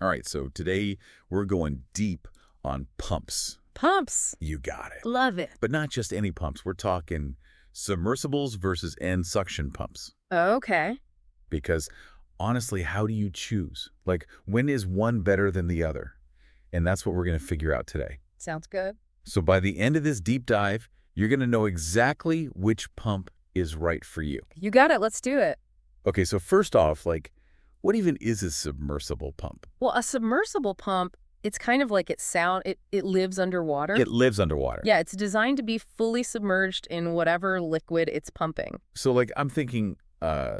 All right, so today we're going deep on pumps. Pumps. You got it. Love it. But not just any pumps. We're talking submersibles versus end suction pumps. Okay. Because honestly, how do you choose? Like, when is one better than the other? And that's what we're going to figure out today. Sounds good. So by the end of this deep dive, you're going to know exactly which pump is right for you. You got it. Let's do it. Okay, so first off, like, what even is a submersible pump? Well, a submersible pump, it's kind of like it lives underwater. It lives underwater. Yeah, it's designed to be fully submerged in whatever liquid it's pumping. So, like, I'm thinking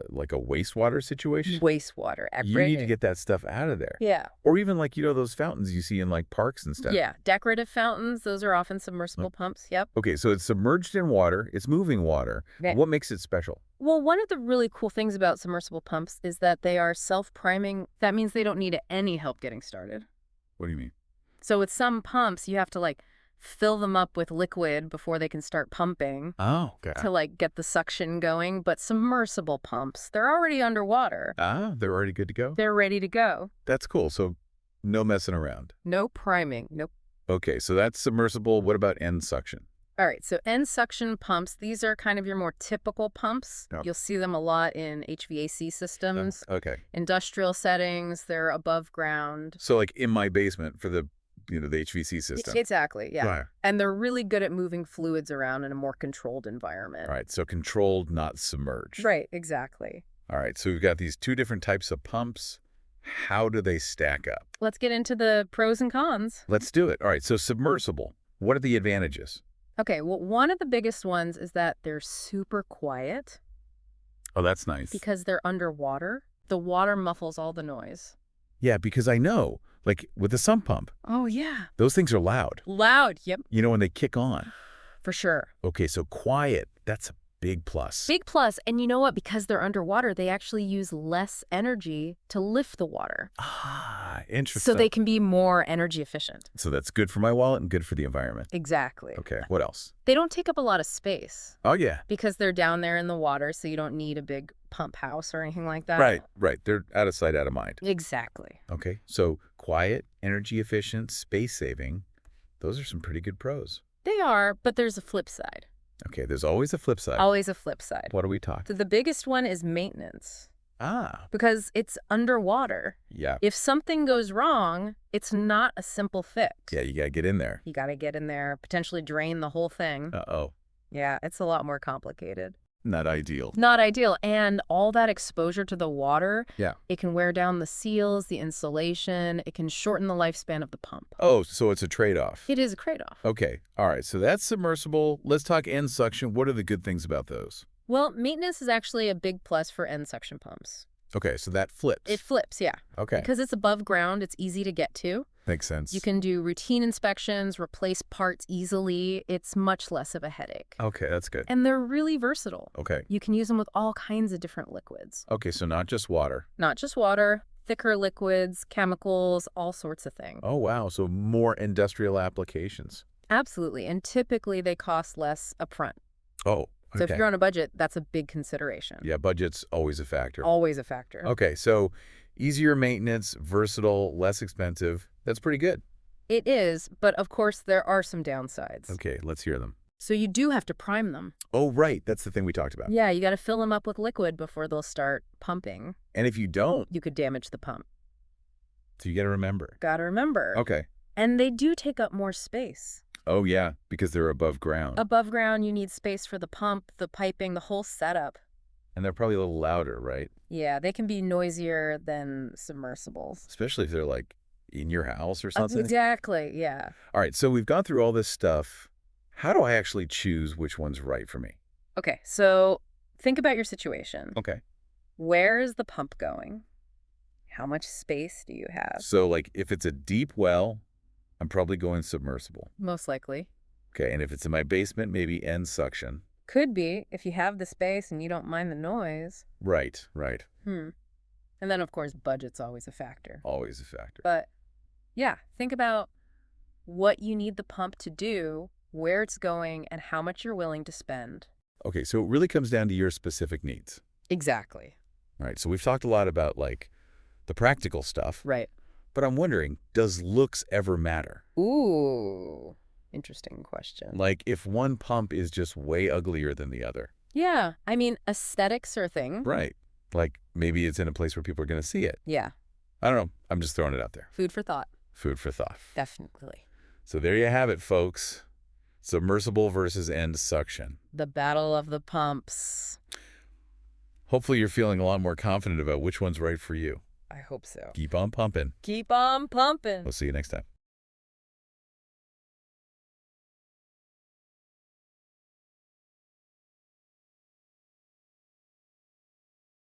like a wastewater situation. Wastewater. You need to get that stuff out of there. Yeah. Or even like, those fountains you see in like parks and stuff. Yeah. Decorative fountains, those are often submersible pumps. Yep. Okay, so it's submerged in water. It's moving water. Yeah. What makes it special? Well, one of the really cool things about submersible pumps is that they are self-priming. That means they don't need any help getting started. What do you mean? So with some pumps, you have to fill them up with liquid before they can start pumping. Oh, okay. To get the suction going. But submersible pumps, they're already underwater. Ah, they're already good to go? They're ready to go. That's cool. So no messing around. No priming. Nope. Okay, so that's submersible. What about end suction? All right, so end suction pumps, these are kind of your more typical pumps. Yep. You'll see them a lot in HVAC systems, Okay. industrial settings, they're above ground. So like in my basement for the HVAC system. Exactly, yeah. Right. And they're really good at moving fluids around in a more controlled environment. All right, so controlled, not submerged. Right, exactly. All right, so we've got these two different types of pumps. How do they stack up? Let's get into the pros and cons. Let's do it. All right, so submersible. What are the advantages? Okay, well, one of the biggest ones is that they're super quiet. Oh, that's nice. Because they're underwater. The water muffles all the noise. Yeah, because I know, like with the sump pump, Oh, yeah. those things are loud. Loud, yep. When they kick on. For sure. Okay, so quiet, that's a big plus. Big plus. And you know what? Because they're underwater, they actually use less energy to lift the water. Ah, interesting. So they can be more energy efficient. So that's good for my wallet and good for the environment. Exactly. Okay, what else? They don't take up a lot of space Oh, yeah. because they're down there in the water, so you don't need a big pump house or anything like that. Right. They're out of sight, out of mind. Exactly. Okay, so quiet, energy efficient, space saving. Those are some pretty good pros. They are, but there's a flip side. Okay, there's always a flip side. Always a flip side. What are we talking? So the biggest one is maintenance. Ah, Because it's underwater. yeah. If something goes wrong, it's not a simple fix. Yeah, you got to get in there. You got to get in there, potentially drain the whole thing. Uh-oh. Yeah, it's a lot more complicated. Not ideal. Not ideal. And all that exposure to the water, Yeah. it can wear down the seals, the insulation. It can shorten the lifespan of the pump. Oh, so it's a trade-off. It is a trade-off. Okay, all right, so that's submersible. Let's talk end suction. What are the good things about those? Well, maintenance is actually a big plus for end suction pumps. Okay, so that flips. It flips, yeah. Okay, Because it's above ground, it's easy to get to. makes sense. You can do routine inspections, replace parts easily. It's much less of a headache. Okay, that's good. And they're really versatile. Okay. You can use them with all kinds of different liquids. Okay, so not just water. Not just water, thicker liquids, chemicals, all sorts of things. Oh, wow, so more industrial applications. Absolutely. And typically they cost less upfront. Oh, So okay. if you're on a budget, that's a big consideration. Yeah, budget's always a factor. Always a factor. Okay, so easier maintenance, versatile, less expensive. That's pretty good. It is, but of course there are some downsides. Okay, let's hear them. So you do have to prime them. Oh, right, that's the thing we talked about. Yeah, you got to fill them up with liquid before they'll start pumping. And if you don't, You could damage the pump. so you got to remember. Got to remember. Okay. And they do take up more space. Oh, yeah, because they're above ground. Above ground, you need space for the pump, the piping, the whole setup. And they're probably a little louder, right? Yeah, they can be noisier than submersibles. Especially if they're like in your house or something. Exactly, yeah. All right, so we've gone through all this stuff. How do I actually choose which one's right for me? Okay, so think about your situation. Okay. Where is the pump going? How much space do you have? So like if it's a deep well, I'm probably going submersible. Most likely. Okay, and if it's in my basement, maybe end suction. Could be, if you have the space and you don't mind the noise. Right. And then, of course, budget's always a factor. Always a factor. But, yeah, think about what you need the pump to do, where it's going, and how much you're willing to spend. Okay, so it really comes down to your specific needs. Exactly. All right, so we've talked a lot about like the practical stuff. Right. But I'm wondering, does looks ever matter? Ooh, interesting question. Like, if one pump is just way uglier than the other. Yeah, I mean, aesthetics are a thing. Right. Like, maybe it's in a place where people are going to see it. Yeah, I don't know. I'm just throwing it out there. food for thought. Food for thought. Definitely. So there you have it, folks. Submersible versus end suction. The battle of the pumps. Hopefully you're feeling a lot more confident about which one's right for you. I hope so. Keep on pumping. Keep on pumping. We'll see you next time.